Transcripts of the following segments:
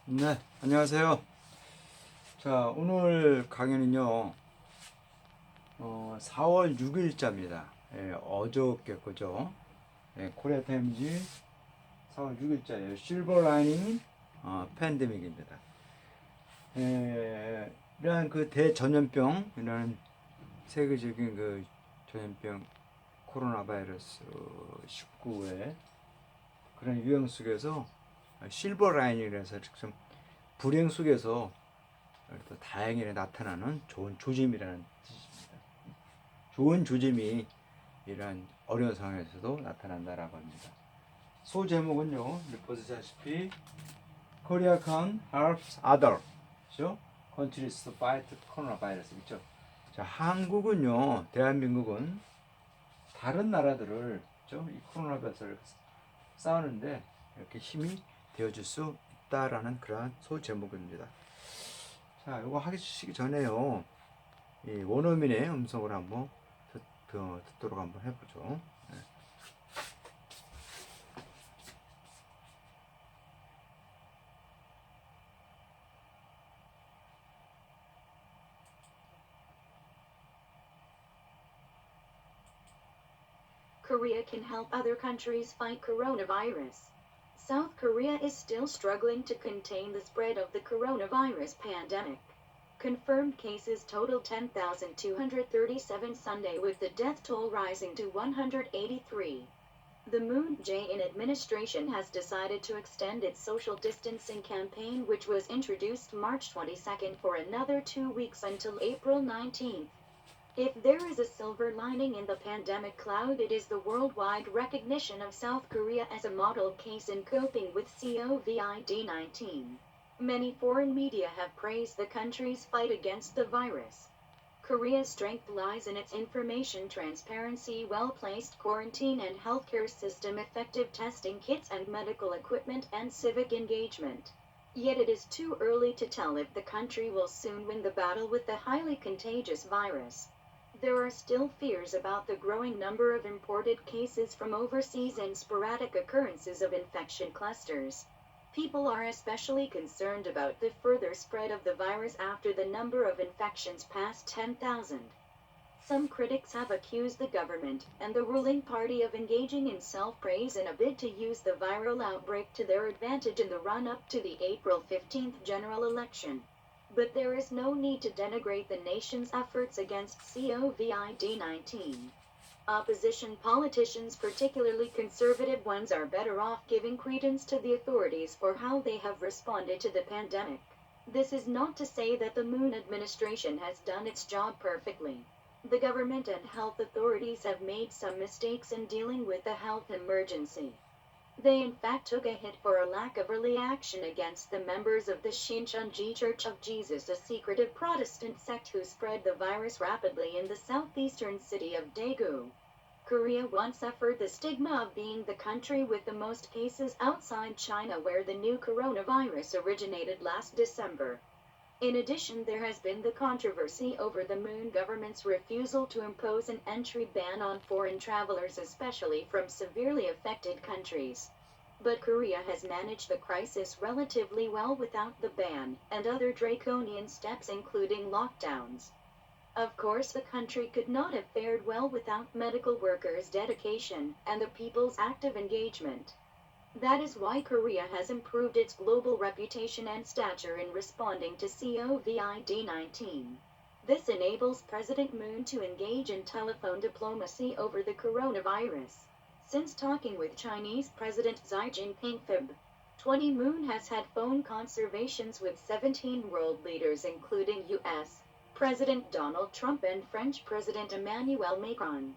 네, 안녕하세요. 자, 오늘 강의는요, 4월 6일자입니다. 예, 어저께 거죠. 예, 코리아 타임즈 4월 6일자예요. 실버 라이닝 팬데믹입니다. 이러한 그 대전염병, 이런 세계적인 그 전염병 코로나 바이러스 19의 그런 유행 속에서 실버 라이닝이라서 좀 불행 속에서 또 다행히 나타나는 좋은 조짐이라는 뜻입니다. 좋은 조짐이 이러한 어려운 상황에서도 나타난다라고 합니다. 소 제목은요, 보시다시피 Korea can help other, 그죠? Countries to fight coronavirus, 그죠? 자, 한국은요, 대한민국은 다른 나라들을, 그죠? 이 코로나 바이러스를 싸우는데 이렇게 힘이 되어줄 수 있다라는 그러한 소 제목입니다. 자, 이거 하시기 전에요. 이 원어민의 음성을 한번 듣도록 한번 해보죠. 네. Korea can help other countries fight coronavirus. South Korea is still struggling to contain the spread of the coronavirus pandemic. Confirmed cases total 10,237 Sunday, with the death toll rising to 183. The Moon Jae-in administration has decided to extend its social distancing campaign, which was introduced March 22nd, for another 2 weeks until April 19th. If there is a silver lining in the pandemic cloud, it is the worldwide recognition of South Korea as a model case in coping with COVID-19. Many foreign media have praised the country's fight against the virus. Korea's strength lies in its information transparency, well-placed quarantine and healthcare system, effective testing kits and medical equipment, and civic engagement. Yet it is too early to tell if the country will soon win the battle with the highly contagious virus. There are still fears about the growing number of imported cases from overseas and sporadic occurrences of infection clusters. People are especially concerned about the further spread of the virus after the number of infections passed 10,000. Some critics have accused the government and the ruling party of engaging in self-praise in a bid to use the viral outbreak to their advantage in the run-up to the April 15th general election. But there is no need to denigrate the nation's efforts against COVID-19. Opposition politicians, particularly conservative ones, are better off giving credence to the authorities for how they have responded to the pandemic. This is not to say that the Moon administration has done its job perfectly. The government and health authorities have made some mistakes in dealing with the health emergency. They in fact took a hit for a lack of early action against the members of the Shincheonji Church of Jesus, a secretive Protestant sect who spread the virus rapidly in the southeastern city of Daegu. Korea once suffered the stigma of being the country with the most cases outside China, where the new coronavirus originated last December. In addition, there has been the controversy over the Moon government's refusal to impose an entry ban on foreign travelers, especially from severely affected countries. But Korea has managed the crisis relatively well without the ban and other draconian steps, including lockdowns. Of course, the country could not have fared well without medical workers' dedication and the people's active engagement. That is why Korea has improved its global reputation and stature in responding to COVID-19. This enables President Moon to engage in telephone diplomacy over the coronavirus. Since talking with Chinese President Xi Jinping Feb. 20, Moon has had phone conversations with 17 world leaders, including U.S. President Donald Trump and French President Emmanuel Macron.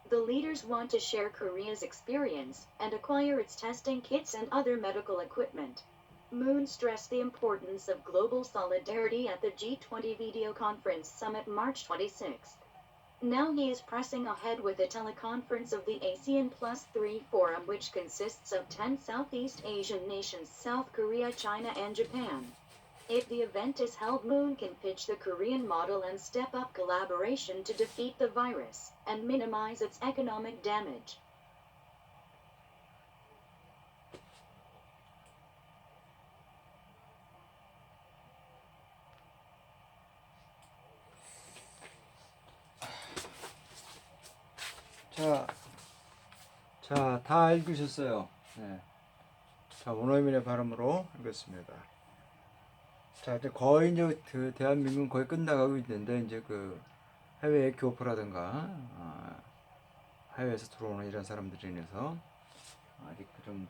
The leaders want to share Korea's experience and acquire its testing kits and other medical equipment. Moon stressed the importance of global solidarity at the G20 video conference summit March 26. Now he is pressing ahead with a teleconference of the ASEAN Plus 3 forum, which consists of 10 Southeast Asian nations: South Korea, China, and Japan. If the event is held, Moon can pitch the Korean model and step up collaboration to defeat the virus and minimize its economic damage. 다 읽으셨어요. 네. 자, 원어민의 발음으로 읽었습니다. 자, 이제 거의 이제 그 대한민국은 거의 끝나가고 있는데 이제 그 해외 교포라든가 해외에서 들어오는 이런 사람들에 인해서 아직 좀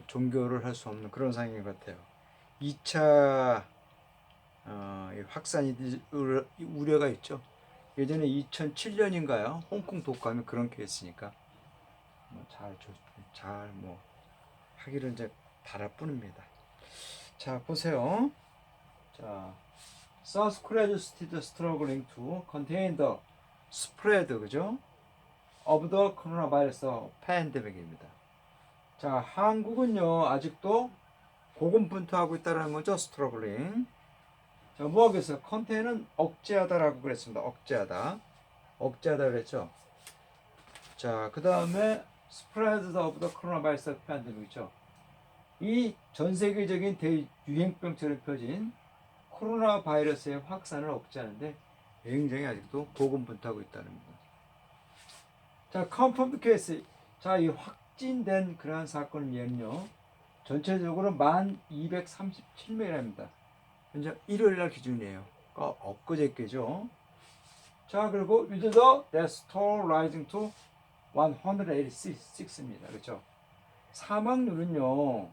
종교를 할 수 없는 그런 상황인 것 같아요. 2차 확산이 우려가 있죠. 예전에 2007년인가요? 홍콩 독감이 그런 케이스니까 뭐 하기를 이제 바랄 뿐입니다. 자, 보세요. 자, South Korea is still struggling to contain the spread, 그죠? of the coronavirus pandemic입니다. 자, 한국은요 아직도 고군분투하고 있다는 거죠. struggling. 자, 뭐 하겠어요? 컨테인은 억제하다라고 그랬습니다. 억제하다 그랬죠. 자, 그 다음에 spread of the coronavirus pandemic이죠. 이 전 세계적인 대유행병처럼 펴진 코로나 바이러스의 확산을 억제하는데 굉장히 아직도 고군분투하고 있다는 겁니다. 자, confirmed case. 자, 이 확진된 그러한 사건을 위해는요, 전체적으로 1237명이랍니다. 현재 일요일 날 기준이에요. 엊그저께죠. 자, 그리고 with the death toll rising to 186입니다. 그렇죠? 사망률은요,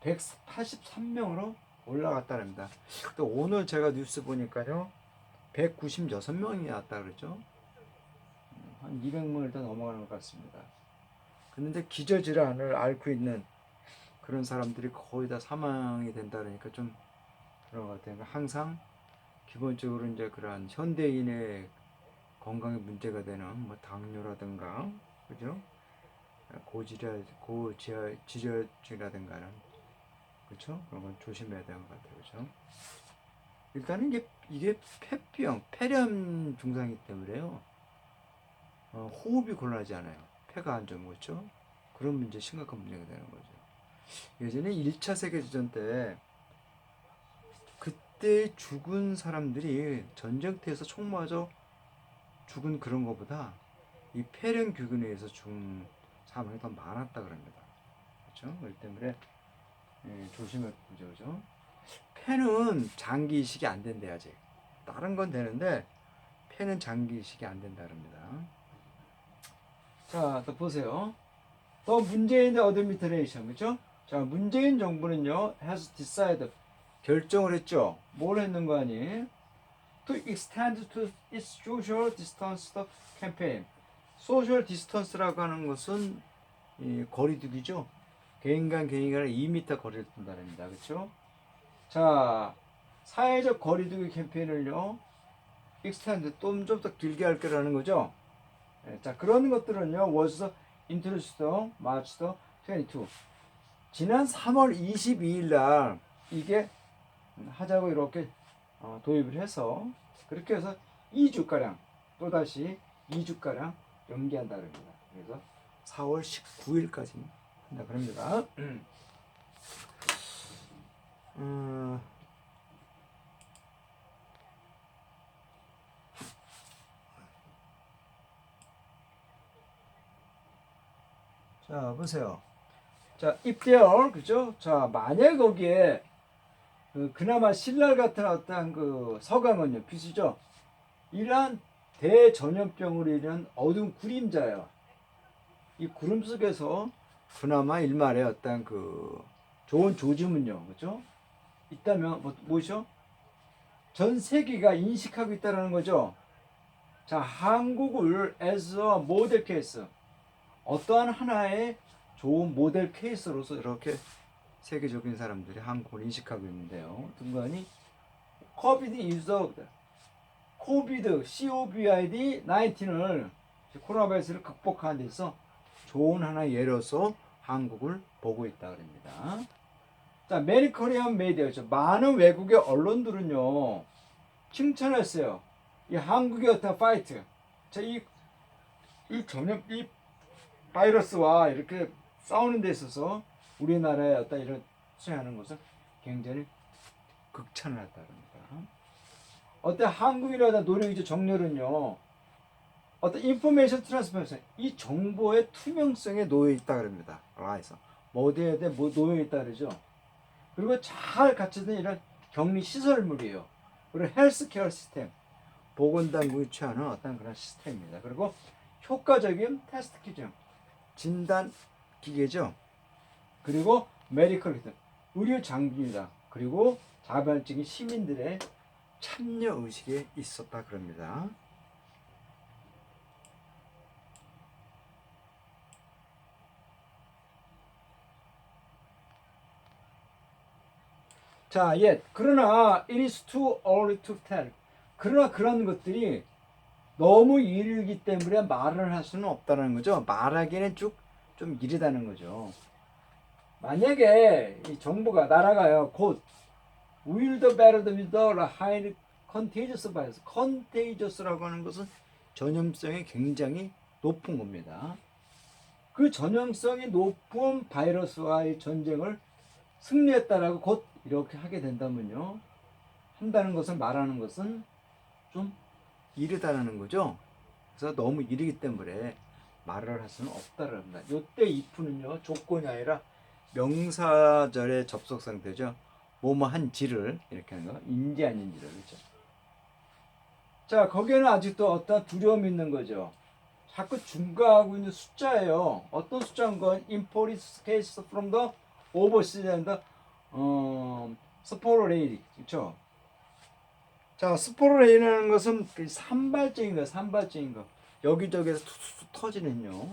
183명으로 올라갔다랍니다. 또 오늘 제가 뉴스 보니까요, 196명이 왔다 그랬죠. 한 200명을 더 넘어가는 것 같습니다. 그런데 기저질환을 앓고 있는 그런 사람들이 거의 다 사망이 된다 그러니까 좀 그런 것 같아요. 항상 기본적으로 이제 그러한 현대인의 건강에 문제가 되는 뭐 당뇨라든가, 그죠? 고지혈증이라든가는, 그렇죠? 그런 건 조심해야 되는 것 같아요, 그렇죠? 일단은 이게 폐렴 증상이기 때문에요. 호흡이 곤란하지 않아요. 폐가 안 좋은 거죠. 그런 문제, 심각한 문제가 되는 거죠. 예전에 1차 세계대전 때 그때 죽은 사람들이 전쟁터에서 총 맞아 죽은 그런 것보다 이 폐렴균에 의해서 죽은 사람이 더 많았다 그럽니다. 그렇죠? 그렇기 때문에 조심할 거죠, 그죠? 폐는 장기 이식이 안 된대 아직. 다른 건 되는데 폐는 장기 이식이 안 된다 그럽니다. 자, 또 보세요. 더 문재인 어드미니스트레이션, 그렇죠? 자, 문재인 정부는요, has decided, 결정을 했죠. 뭘 했는 거 아니? To extend to its social distance campaign. 소셜 디스턴스라고 하는 것은 거리두기죠. 개인 간 2m 거리를 둔다랍니다. 그렇죠? 자, 사회적 거리두기 캠페인을요, extend, 좀 더 길게 할 거라는 거죠. 자, 그런 것들은요, was introduced March 22. 지난 3월 22일 날 이게 하자고 이렇게 도입을 해서, 그렇게 해서 2주가량, 또다시 2주가량 연기한다 그럽니다. 그래서 4월 19일까지 한다 그럽니다. 자, 보세요. 자, if there, 그죠? 자, 만약 거기에 그나마 신랄 같은 어떤 그 서강은요, 빛이죠. 이러한 대전염병으로 인한 어두운 구림자예요. 이 구름 속에서 그나마 일말의 어떤 그 좋은 조짐은요, 그죠? 있다면 뭐죠? 전 세계가 인식하고 있다는 거죠. 자, 한국을 as a 모델 케이스, 어떠한 하나의 좋은 모델 케이스로서 이렇게 세계적인 사람들이 한국을 인식하고 있는데요. 등간이 COVID 유저드, COVID-19을 코로나 바이러스를 극복하는 데 있어 좋은 하나의 예로서 한국을 보고 있다 그럽니다. 자, many Korean media죠. 많은 외국의 언론들은요 칭찬했어요. 이 한국의 어떤 파이트, 자, 이 바이러스와 이렇게 싸우는 데 있어서 우리나라의 어떤 이런 수행하는 것을 굉장히 극찬을 했다 그럽니다. 어때 한국이라다 노력이죠. 정렬은요 어떤 인포메이션 트랜스퍼런스, 이 정보의 투명성에 놓여 있다 그럽니다. 그래서 어디에 놓여 있다 그러죠. 그리고 잘 갖춰진 이런 격리 시설물이에요. 그리고 헬스케어 시스템, 보건당국이 취하는 어떤 그런 시스템입니다. 그리고 효과적인 테스트 기준, 진단 기계죠. 그리고 메디컬 기술, 의료 장비입니다. 그리고 자발적인 시민들의 참여 의식에 있었다 그럽니다. 자, 그러나 it is too early to tell. 그러나 그런 것들이 너무 이르기 때문에 말을 할 수는 없다는 거죠. 말하기는 좀 이르다는 거죠. 만약에 이 정부가 나라가요, 곧 will the better with the high contagious virus. contagious라고 하는 것은 전염성이 굉장히 높은 겁니다. 그 전염성이 높은 바이러스와의 전쟁을 승리했다라고 곧 이렇게 하게 된다면요, 한다는 것을 말하는 것은 좀 이르다는 거죠. 그래서 너무 이르기 때문에 말을 할 수는 없다고 합니다. 이때 if는요, 조건이 아니라 명사절의 접속 상태죠. 뭐뭐 한지를 이렇게 하는 거, 인지 아닌지를. 그렇죠. 자, 거기에는 아직도 어떤 두려움이 있는 거죠. 자꾸 증가하고 있는 숫자예요. 어떤 숫자인 건 imported case from the overseas and the 스포로레이리. 그렇죠. 자, 스포로레이라는 것은 산발적인 거, 산발적인 거. 여기저기에서 툭툭 터지는요.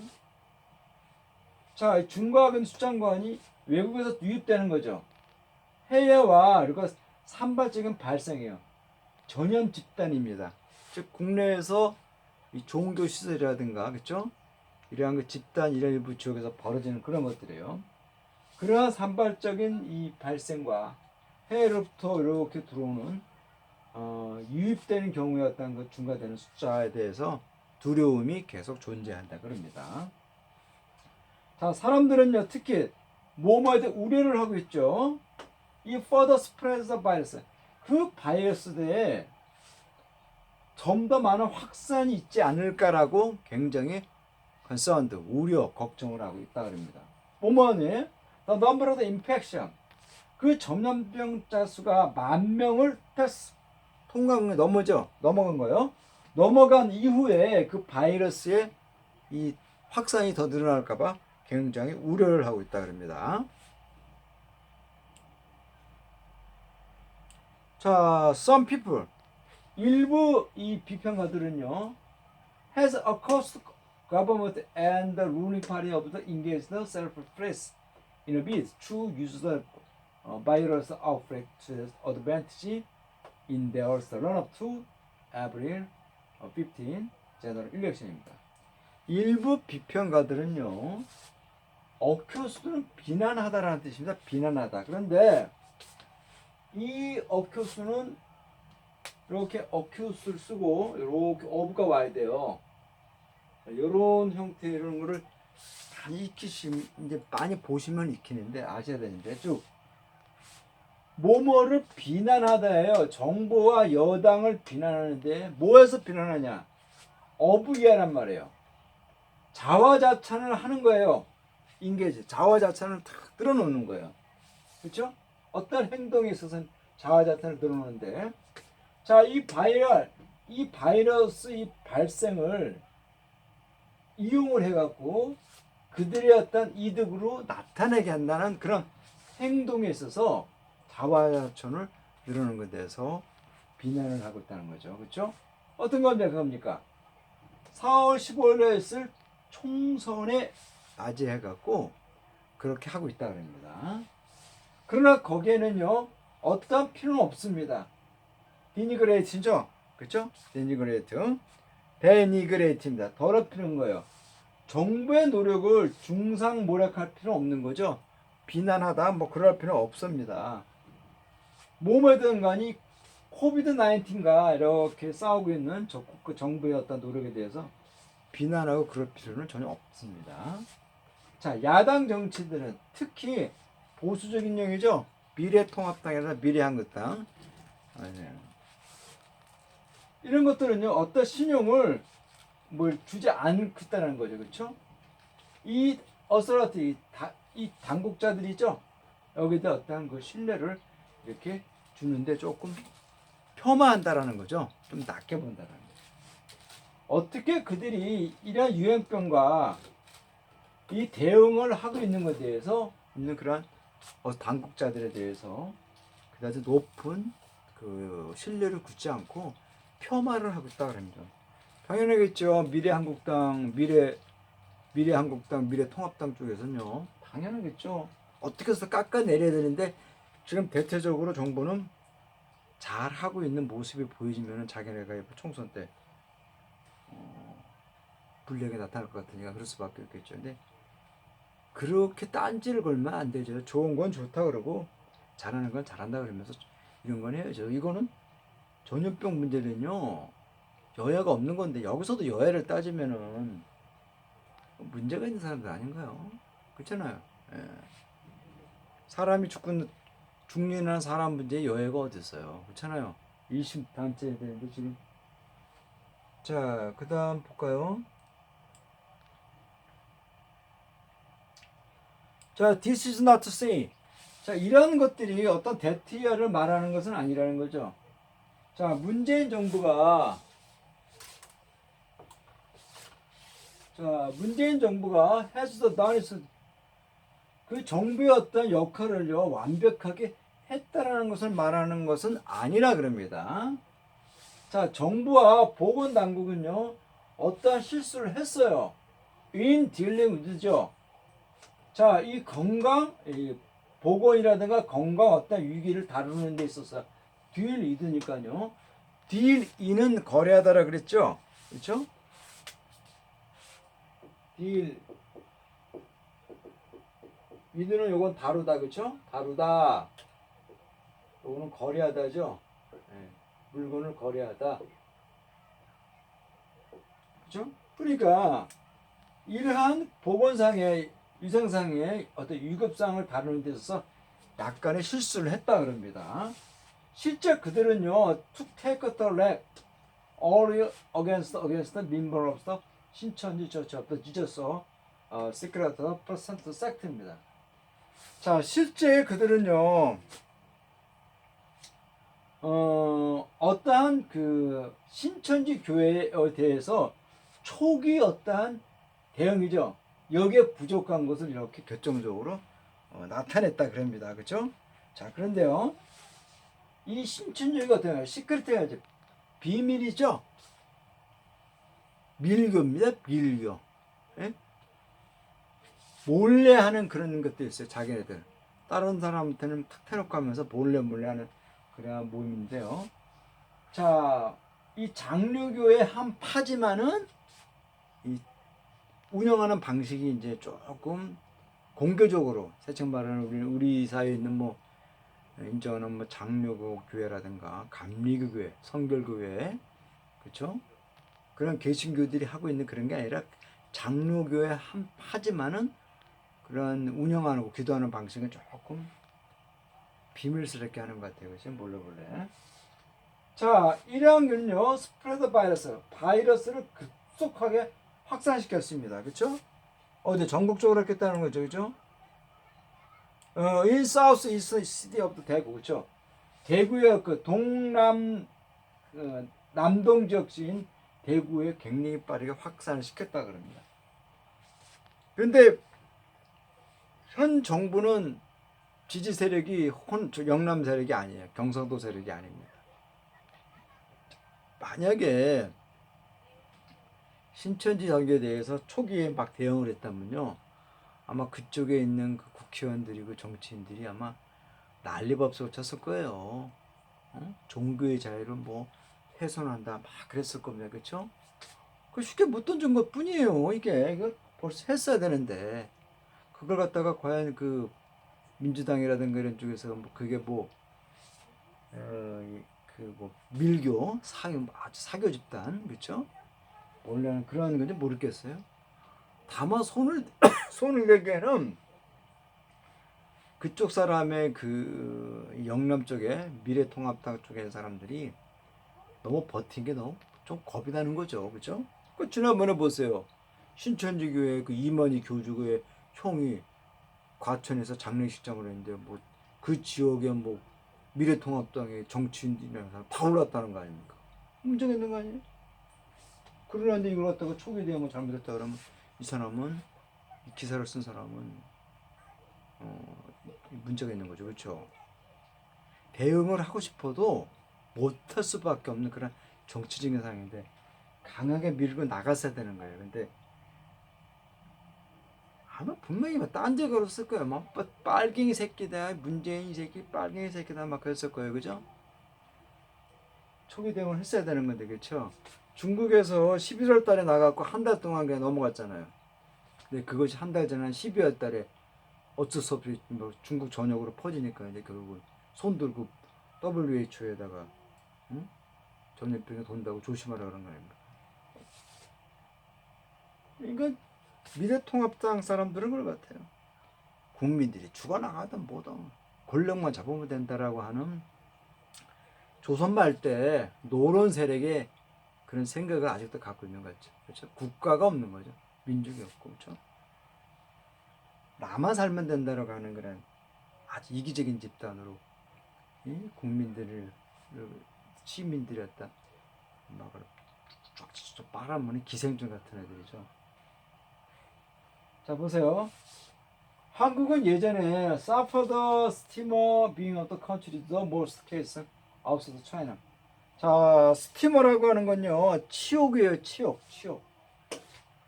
자, 중과학은 숫자관이 외국에서 유입되는 거죠. 해외와 그리고 산발적인 발생이에요. 전염 집단입니다. 즉 국내에서 이 종교 시설이라든가, 그렇죠? 이러한 그 집단 이런 일부 지역에서 벌어지는 그런 것들이에요. 그러한 산발적인 이 발생과 해외로부터 이렇게 들어오는 유입되는 경우에 어떤 그 증가되는 숫자에 대해서 두려움이 계속 존재한다 그럽니다. 자, 사람들은요, 특히 뭐뭐에 대해 우려를 하고 있죠. 이 further spread the virus, 그 바이러스에 좀 더 많은 확산이 있지 않을까라고 굉장히 concerned, 우려, 걱정을 하고 있다 그럽니다. 뭐뭐니? The number of the infection, 그 전염병자 수가 10,000명을 통과한 넘어간 거예요. 넘어간 이후에 그 바이러스의 이 확산이 더 늘어날까봐 굉장히 우려를 하고 있다 그럽니다. 자, some people, 일부 이 비평가들은요, has accused government and the ruling party of the engaged self-press in a bid to use the virus outbreak to advantage in their run-up to April 15 general election입니다. 일부 비평가들은요, 어큐스는 비난하다라는 뜻입니다. 비난하다. 그런데 이 어큐스는 이렇게 어큐스를 쓰고 이렇게 어부가 와야 돼요. 이런 형태 이런 거를 많이 익히시면 이제 많이 보시면 익히는데 아셔야 되는데 쭉 뭐뭐를 비난하다예요. 정부와 여당을 비난하는데 뭐에서 비난하냐? 어부이하란 말이에요. 자화자찬을 하는 거예요. 인계지 자화자찬을 탁 드러놓는 거예요. 그렇죠? 어떤 행동에 있어서는 자화자찬을 드러놓는데, 자, 이 바이러스 이 발생을 이용을 해갖고 그들의 어떤 이득으로 나타내게 한다는 그런 행동에 있어서 자화자찬을 드러내는 것에 대해서 비난을 하고 있다는 거죠. 그렇죠? 어떤 겁니까? 그겁니까? 4월 15일에 있을 총선에 맞이해갖고 그렇게 하고 있다 그럽니다. 그러나 거기에는요, 어떠한 필요는 없습니다. 디니그레이트죠? 그렇죠? 데니그레이트입니다. 더럽히는 거예요. 정부의 노력을 중상모략할 필요는 없는 거죠. 비난하다 뭐 그럴 필요는 없습니다. 뭐뭐든 간에 코비드 19가 이렇게 싸우고 있는 그 정부의 어떤 노력에 대해서 비난하고 그럴 필요는 전혀 없습니다. 자, 야당 정치들은 특히 보수적인 영이죠. 미래통합당이나 미래한국당, 이런 것들은요, 어떤 신용을 뭘 주지 않겠다는 거죠, 그렇죠? 이 어서러티 이 당국자들이죠. 여기다 어떠한 그 신뢰를 이렇게 주는데 조금 폄하한다라는 거죠. 좀 낮게 본다라는 거죠. 어떻게 그들이 이러한 유행병과 이 대응을 하고 있는 것에 대해서 있는 그런 당국자들에 대해서 그다지 높은 그 신뢰를 굳지 않고 폄하를 하고 있다 그럽니다. 당연하겠죠. 미래한국당 쪽에서는요. 당연하겠죠. 어떻게 해서 깎아내려야 되는데 지금 대체적으로 정부는 잘 하고 있는 모습이 보여지면 자기네가 총선 때 불리하게 나타날 것 같으니까 그럴 수밖에 없겠죠. 근데 그렇게 딴지를 걸면 안 되죠. 좋은 건 좋다 그러고 잘하는 건 잘한다 그러면서 이런 건 해야죠. 이거는 전염병 문제는요. 여야가 없는 건데 여기서도 여야를 따지면은 문제가 있는 사람들 아닌가요? 그렇잖아요. 예. 사람이 죽는 사람 문제에 여야가 어디 있어요? 그렇잖아요. 2심 단체에 되는데 지금 자, 그다음 볼까요? 자, this is not to say. 자, 이런 것들이 어떤 대티어를 말하는 것은 아니라는 거죠. 자, 문재인 정부가 has done its 그 정부의 어떤 역할을요 완벽하게 했다라는 것을 말하는 것은 아니라 그럽니다. 자, 정부와 보건당국은요 어떠한 실수를 했어요. in dealing with죠. 자, 이 보건이라든가 건강 어떤 위기를 다루는 데 있어서 deal with니까요. deal in은 거래하다라 그랬죠. 그렇죠? deal with는 요건 다루다 그렇죠? 다루다. 요거는 거래하다죠. 네. 물건을 거래하다. 그렇죠? 그러니까 이러한 보건상의 위생상의 어떤 위급상을 다루는 데 있어서 약간의 실수를 했다 그럽니다. 실제 그들은요, to take the lab all against the member of the 신천지 Church of the Jesus Secret Percent Sect입니다. 자, 실제 그들은요, 어떠한 그 신천지 교회에 대해서 초기 어떠한 대응이죠. 여기에 부족한 것을 이렇게 결정적으로 나타냈다 그럽니다. 그렇죠? 자, 그런데요. 이 신천지가 어떻게 해요? 시크릿해야 비밀이죠. 밀교입니다. 밀교. 예? 몰래 하는 그런 것도 있어요. 자기네들. 다른 사람한테는 탁 태놓고 하면서 몰래 하는 그런 모임인데요. 자, 이 장로교의 한 파지만은 이 운영하는 방식이 이제 조금 공개적으로 세청 말하는 우리 사회에 있는 뭐 인정하는 뭐 장로교 교회라든가 감리교 교회, 성결교회, 그렇죠? 그런 개신교들이 하고 있는 그런 게 아니라 장로교의 한 파지만은 그런 운영하고 기도하는 방식은 조금 비밀스럽게 하는 것 같아요. 그렇죠? 몰래. 자, 1학년요 스프레드 바이러스를 급속하게 확산시켰습니다. 그렇죠? 어디 전국적으로 했겠다는 거죠. 그렇죠? in South East City of 대구. 그렇죠? 대구의 그 남동 지역지인 대구에 굉장히 빠르게 확산을 시켰다 그럽니다. 그런데 현 정부는 지지 세력이 영남 세력이 아니에요. 경상도 세력이 아닙니다. 만약에 신천지 설교에 대해서 초기에 막 대응을 했다면요. 아마 그쪽에 있는 그 국회의원들이고 정치인들이 아마 난리법석을 쳤을 거예요. 종교의 자유를 뭐 훼손한다 막 그랬을 겁니다. 그렇죠? 그 쉽게 못 던진 것 뿐이에요. 이걸 벌써 했어야 되는데 그걸 갖다가 과연 그 민주당이라든가 이런 쪽에서 뭐 그게 밀교 아주 사교 집단 그렇죠? 원래는 그런 건지 모르겠어요. 다만 손을 내기에는 그쪽 사람의 그 영남 쪽에 미래통합당 쪽의 사람들이 너무 버틴 게 너무 좀 겁이 나는 거죠, 그렇죠? 그 지난번에 보세요. 신천지 교회 그 이만희 교주의 형이 과천에서 장례식장을 했는데 뭐 그 지역에 뭐 미래통합당의 정치인이나 사람 다 올랐다는 거 아닙니까? 문제가 있는 거 아니에요? 그러는데 이걸 갖다가 초기 대응을 잘못했다 그러면 이 사람은 이 기사를 쓴 사람은 문제가 있는 거죠, 그렇죠? 대응을 하고 싶어도 못할 수밖에 없는 그런 정치적인 상황인데 강하게 밀고 나갔어야 되는 거예요. 근데 아마 분명히 뭐 딴지 걸었을 거예요. 뭐 빨갱이 새끼다, 문재인 새끼, 빨갱이 새끼다 막 그랬을 거예요, 그죠? 초기 대응을 했어야 되는 건데, 그렇죠? 중국에서 11월 달에 나갔고 한 달 동안 그냥 넘어갔잖아요. 근데 그것이 한 달 전에 12월 달에 어쩔 수 없이 뭐 중국 전역으로 퍼지니까 이제 결국은 손 들고 WHO에다가 응? 전염병이 돈다고 조심하라 그런 거 아닙니까? 그러니까 미래통합당 사람들은 그럴 것 같아요. 국민들이 죽어나가든 뭐든 권력만 잡으면 된다라고 하는 조선 말 때 노론 세력의 그런 생각을 아직도 갖고 있는 거죠. 그렇죠? 국가가 없는 거죠. 민족이 없고, 그렇죠? 나만 살면 된다라고 하는 그런 아주 이기적인 집단으로 국민들을 시민들이었다 막 쫙쫙 빨아먹는 기생충 같은 애들이죠. 자 보세요. 한국은 예전에 suffered the steamer being of the country the most case outside China. 자 스티머라고 하는 건요 치욕이에요. 치욕.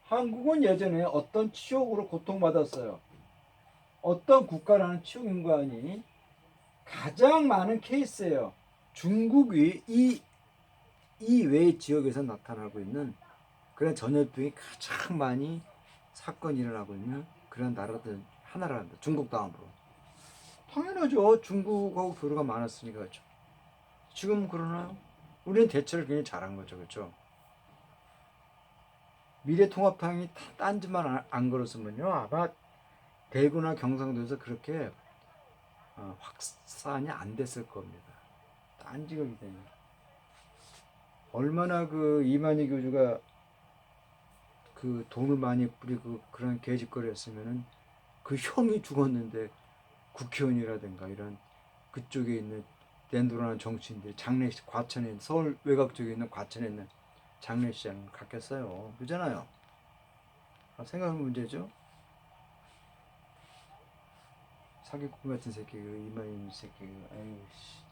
한국은 예전에 어떤 치욕으로 고통받았어요. 어떤 국가라는 치욕인 거 아니? 가장 많은 케이스예요. 중국이 이외 지역에서 나타나고 있는 그런 전염병이 가장 많이 사건이 일어나고 있는 그런 나라들 하나랍니다. 중국 다음으로. 당연하죠. 중국하고 교류가 많았으니까 그렇죠. 지금 그러나요? 우리는 대처를 굉장히 잘한 거죠. 그렇죠? 미래통합당이 딴짓만 안 걸었으면요. 아마 대구나 경상도에서 그렇게 확산이 안 됐을 겁니다. 딴지거기 때문에. 얼마나 그 이만희 교주가 그 돈을 많이 뿌리고 그런 개짓거리 했으면은 그 형이 죽었는데 국회의원이라든가 이런 그쪽에 있는 낸도라는 정치인들이 장례식 과천에 있는 서울 외곽 쪽에 있는 과천에 있는 장례식장을 갔겠어요. 그잖아요. 생각하는 문제죠. 사기꾼 같은 새끼 그 이만희 새끼 아이씨.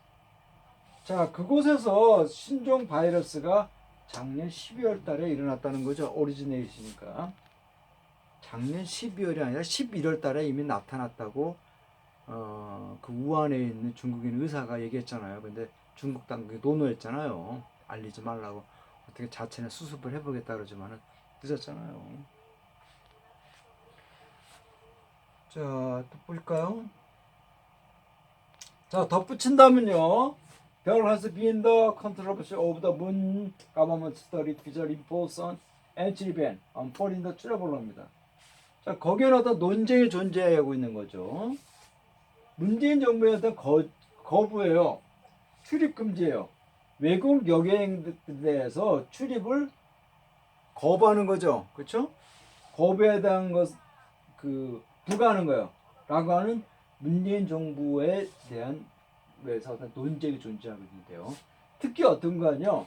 자 그곳에서 신종 바이러스가 작년 12월 달에 일어났다는 거죠. 오리지네이시니까. 작년 12월이 아니라 11월 달에 이미 나타났다고 그 우한에 있는 중국인 의사가 얘기했잖아요. 근데 중국 당국이 논의했잖아요. 알리지 말라고. 어떻게 자체는 수습을 해보겠다 그러지만은 늦었잖아요. 자, 또 볼까요? 자, 덧붙인다면요. There has been the controversy of the Moon government study visual impulse on entry ban on foreign travel입니다. 자, 거기에는 어떤 논쟁이 존재하고 있는 거죠. 문재인 정부에 어떤 거부예요. 출입 금지예요. 외국 여행들에 대해서 출입을 거부하는 거죠. 그렇죠? 거부에 대한 것 부과하는 거예요. 라고 하는 문재인 정부에 대한 외에서 어떤 논쟁이 존재하고 있는데요. 특히 어떤 거는요.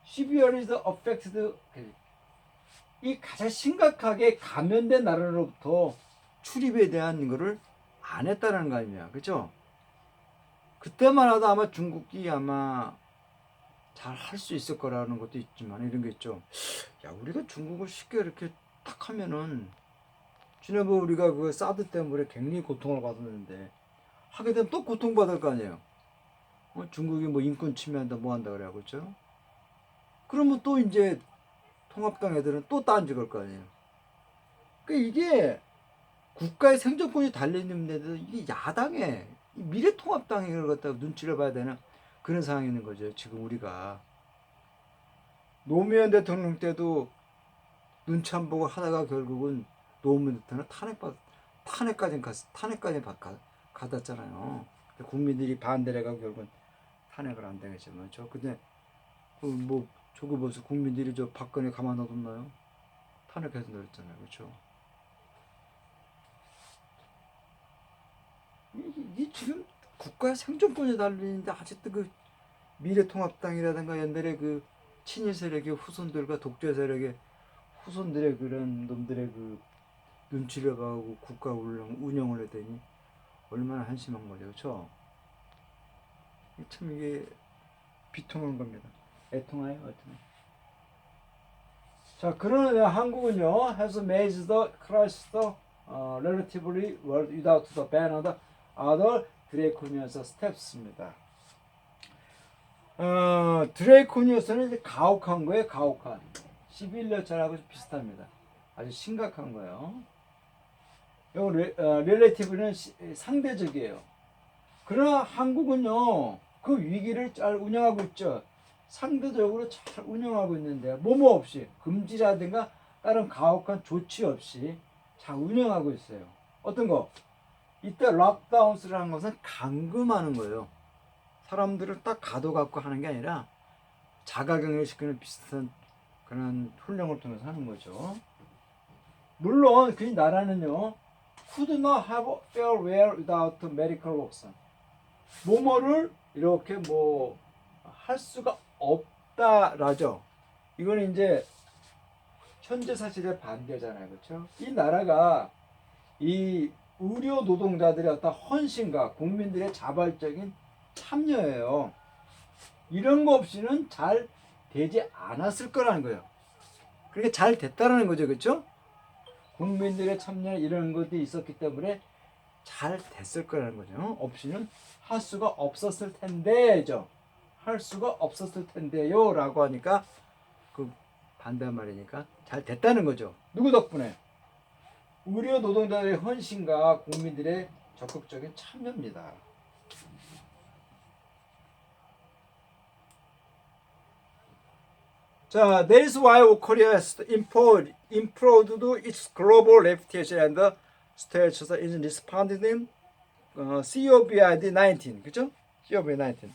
12월에서 affected 이 가장 심각하게 감염된 나라로부터 출입에 대한 거를 안 했다는 거 아니냐. 그죠? 그때만 하도 아마 중국이 아마 잘 할 수 있을 거라는 것도 있지만 이런 게 있죠. 야, 우리가 중국을 쉽게 이렇게 딱 하면은 지난번 우리가 그 사드 때문에 굉장히 고통을 받았는데 하게 되면 또 고통받을 거 아니에요. 중국이 뭐 인권 침해한다 뭐 한다 그래요. 그렇죠? 그러면 또 이제 통합당 애들은 또 딴지 걸 거 아니에요. 그러니까 이게 국가의 생존권이 달려있는데도 이게 야당에 미래통합당이 그걸 갖다가 눈치를 봐야 되는 그런 상황이 있는 거죠. 지금 우리가 노무현 대통령 때도 눈치 안 보고 하다가 결국은 노무현 대통령 탄핵까지 받았잖아요. 국민들이 반대를 해가고 결국은 탄핵을 안 당했지만 근데 뭐 저거 보세요. 국민들이 저 박근혜 가만 놔뒀나요? 탄핵해서 내렸잖아요. 그렇죠? 이 지금 국가의 생존권에 달리는데 아직도 그 미래통합당이라든가 옛날에 그 친일 세력의 후손들과 독재 세력의 후손들의 그런 놈들의 그 눈치를 봐고 국가 운영을 하더니 얼마나 한심한 거죠, 그렇죠? 참 이게 비통한 겁니다. 애통하요, 애통. 자, 그러나 한국은요, has made the crisis relatively world without the ban of the other draconian steps입니다. 드레이코니어스는 이제 가혹한 거예요, 가혹한. 11년차라고 비슷합니다. 아주 심각한 거예요. 요 렐레티브는 상대적이에요. 그러나 한국은요, 그 위기를 잘 운영하고 있죠. 상대적으로 잘 운영하고 있는데, 뭐뭐 없이, 금지라든가 다른 가혹한 조치 없이 잘 운영하고 있어요. 어떤 거? 이때 락다운스라는 것은 감금하는 거예요. 사람들을 딱 가둬갖고 하는 게 아니라 자가격리를 시키는 비슷한 그런 훈령을 통해서 하는 거죠. 물론 그 나라는요, could not have farewell without medical works. 뭐뭐를 이렇게 뭐 할 수가 없다라죠. 이거는 이제 현재 사실의 반대잖아요, 그렇죠? 이 나라가 이 의료 노동자들의 어떤 헌신과 국민들의 자발적인 참여예요. 이런 거 없이는 잘 되지 않았을 거라는 거예요. 그러니까 잘 됐다라는 거죠, 그렇죠? 국민들의 참여 이런 것들이 있었기 때문에 잘 됐을 거라는 거죠. 없이는 할 수가 없었을 텐데죠. 할 수가 없었을 텐데요 라고 하니까 그 반대말이니까 잘 됐다는 거죠. 누구 덕분에? 의료 노동자들의 헌신과 국민들의 적극적인 참여입니다. 자, that is why Korea has improved its global reputation and status in responding COVID-19, 그죠? COVID-19.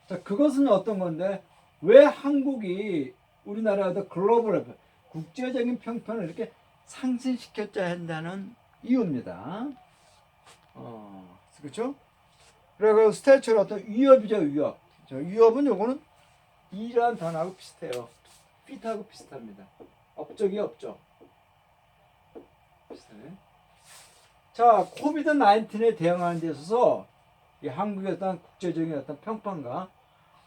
자, 그것은 어떤 건데 왜 한국이 우리나라의 글로벌 국제적인 평판을 이렇게 상승시켰자 한다는 이유입니다. 그렇죠? 그리고 스태처는 어떤 위협이죠, 위협. 위협은 요거는 이란 단어하고 비슷해요. 핏하고 비슷합니다. 업적이 업적. 비슷해. 자, 코비드 19에 대응하는 데 있어서 이 한국의 어떤 국제적인 어떤 평판과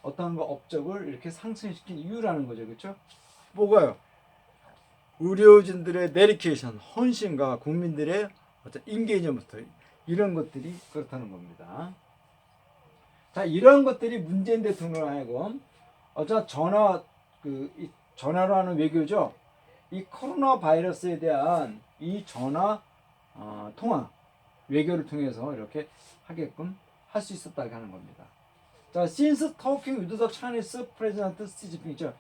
어떤 거 업적을 이렇게 상승시킨 이유라는 거죠, 그렇죠? 뭐가요? 의료진들의 데리케이션, 헌신과 국민들의 어떤 인게이지먼트 이런 것들이 그렇다는 겁니다. 자, 이런 것들이 문재인 대통령 하여금 전화로 하는 외교죠. 이 코로나 바이러스에 대한 이 전화 통화 외교를 통해서 이렇게 하게끔 할 수 있었다고 하는 겁니다. 자, since talking with the Chinese President Xi Jinping이죠.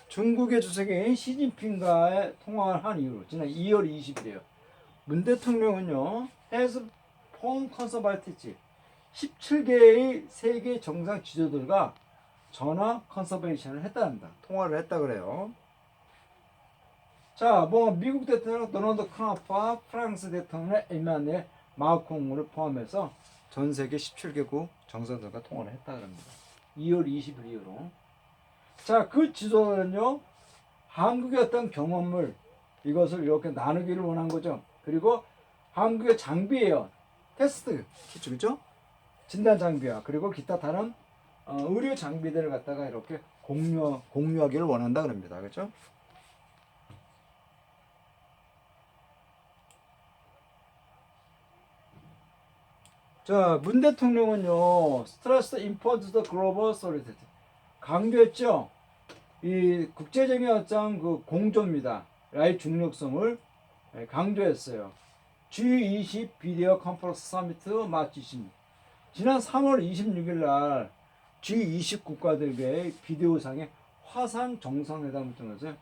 중국의 주석인 시진핑과의 통화를 한 이후로 지난 2월 20일이에요. 문 대통령은요, has phone consulted 17개의 세계 정상 지도들과 전화 컨서베이션을 했답니다. 통화를 했다 그래요. 자, 뭐 미국 대통령 도널드 트럼프와 프랑스 대통령 에마누엘 마크롱을 포함해서 전 세계 17개국 정상들과 통화를 했다 그럽니다. 2월 20일 이후로. 자, 그 지도자는요, 한국의 어떤 경험을 이것을 이렇게 나누기를 원한 거죠. 그리고 한국의 장비예요. 테스트 키트, 그죠? 진단 장비와 그리고 기타 다른 의료 장비들을 갖다가 이렇게 공유하기를 원한다 그럽니다. 그렇죠? 자, 문 대통령은요, 스트레스 임포즈 글로벌 소리티 강조했죠. 이 국제적인 어떤 그 공조입니다. 라의 중요성을 강조했어요. G20 비디오 컨퍼런스 서미트 마치 20. 지난 3월 26일 날 G20 국가들의 비디오상의 화상 정상회담을 통해서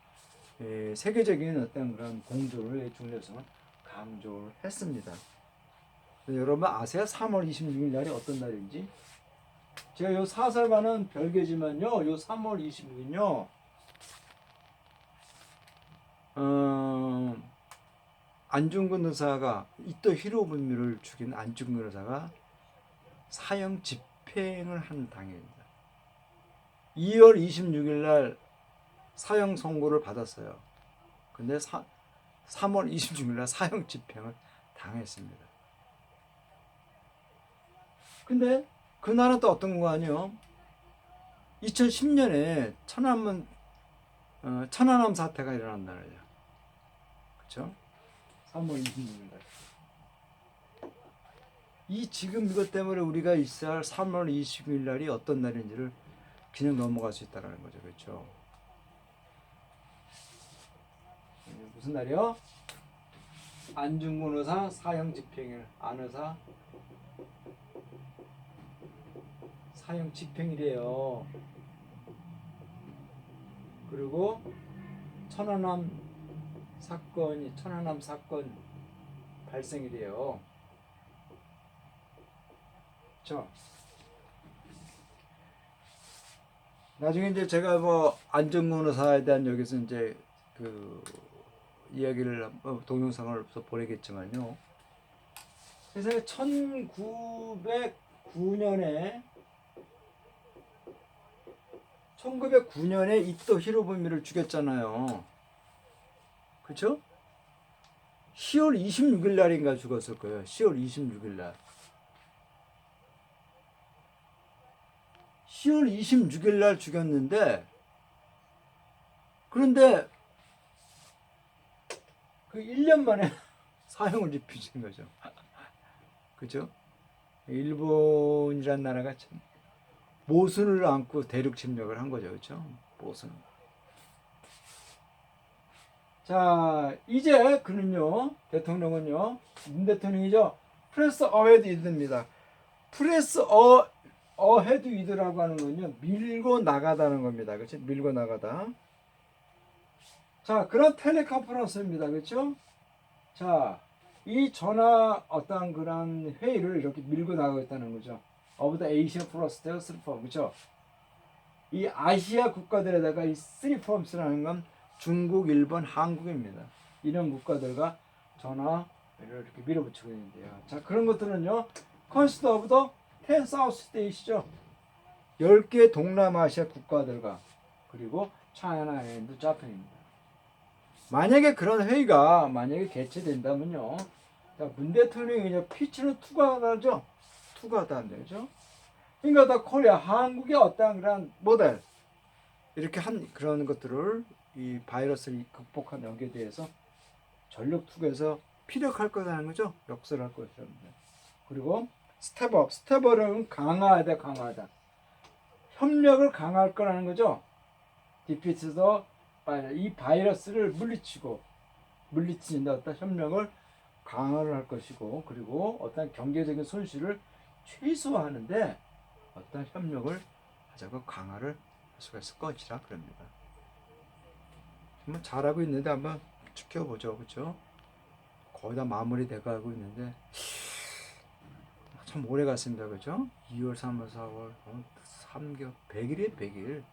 세계적인 어떤 그런 공조의 중요성을 강조를 했습니다. 여러분 아세요? 3월 26일 날이 어떤 날인지? 제가 요 사설과는 별개지만요. 요 3월 26일은요. 안중근 의사가 이토 히로부미를 죽인 안중근 의사가 사형 집행을 한 당일입니다. 2월 26일 날 사형 선고를 받았어요. 근데 3월 26일 날 사형 집행을 당했습니다. 근데 그날은 또 어떤 거 아니요? 2010년에 천안함 사태가 일어난 날이에요. 그렇죠? 3월 26일 날. 이 지금 이것 때문에 우리가 있어야 할 3월 26일 날이 어떤 날인지를 그냥 넘어갈 수 있다는 거죠. 그렇죠? 무슨 날이요? 안중근 의사 사형 집행일. 안 의사 사형 집행일이에요. 그리고 천안함 사건 발생일이에요. 자, 나중에 이제 제가 뭐 안중근 의사에 대한 여기서 이제 그 이야기를 동영상을 보내겠지만요. 세상에 1909년에 이토 히로부미를 죽였잖아요. 그렇죠? 10월 26일 날인가 죽었을 거예요. 10월 26일 날. 10월 26일 날 죽였는데 그런데 그 1년 만에 사형을 입히신 거죠. 그죠? 일본이란 나라가 참 모순을 안고 대륙 침략을 한 거죠. 그렇죠? 모순. 자, 이제 그는요. 대통령은요. 문 대통령이죠. 프레스 어헤드 위드입니다. 프레스 어헤드 위드라고 하는 건요. 밀고 나가다는 겁니다. 그렇죠? 밀고 나가다. 자, 그런 텔레컨퍼런스입니다. 그렇죠? 자, 이 전화 어떤 그런 회의를 이렇게 밀고 나가고 있다는 거죠. of the Asian Cluster Three Forms. 그렇죠? 이 아시아 국가들에다가 이 Three Forms라는 건 중국, 일본, 한국입니다. 이런 국가들과 전화를 이렇게 밀어붙이고 있는데요. 자, 그런 것들은요. Consist of the 10 South States죠. 10개 동남아시아 국가들과 그리고 China and Japan입니다. 만약에 그런 회의가 만약에 개최된다면요. 자, 문 대통령이 이제 피치는 투과하다죠. 투과하다는 거죠. 그러니까 다 코리아 한국의 어떤 그런 모델 이렇게 한 그런 것들을 이 바이러스를 극복한 여기에 대해서 전력 투구해서 피력할 거라는 거죠. 역설할 것이라는 거죠. 그리고 스텝업, 스텝업은 강화하다, 강화하다. 협력을 강화할 거라는 거죠. 디피트더 이 바이러스를 물리치는 어떤 협력을 강화를 할 것이고, 그리고 어떤 경제적인 손실을 최소화하는데 어떤 협력을 하자고 강화를 할 수가 있을 것이라 그럽니다. 정말 잘하고 있는데 한번 지켜보죠, 그렇죠? 거의 다 마무리돼 가고 있는데 참 오래 갔습니다, 그렇죠? 2월, 3월, 4월, 3개월, 100일이에요, 100일.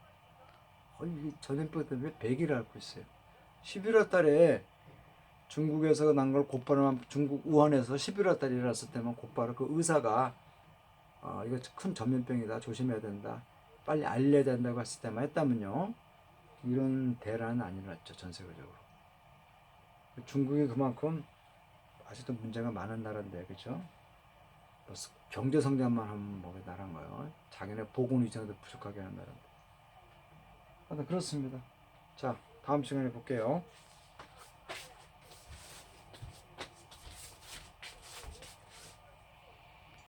전염병 때문에 100일을 앓고 있어요. 11월 달에 중국에서 난 걸 곧바로 중국 우한에서 11월 달에 일어났을 때만 곧바로 그 의사가 이거 큰 전염병이다, 조심해야 된다, 빨리 알려야 된다고 했을 때만 했다면요 이런 대란은 안 일어났죠. 전 세계적으로. 중국이 그만큼 아직도 문제가 많은 나라인데, 그렇죠? 경제 성장만 하면 뭐가 나란 거예요. 자기네 보건 위생도 부족하게 하는 나라인데. 그렇습니다. 자, 다음 시간에 볼게요.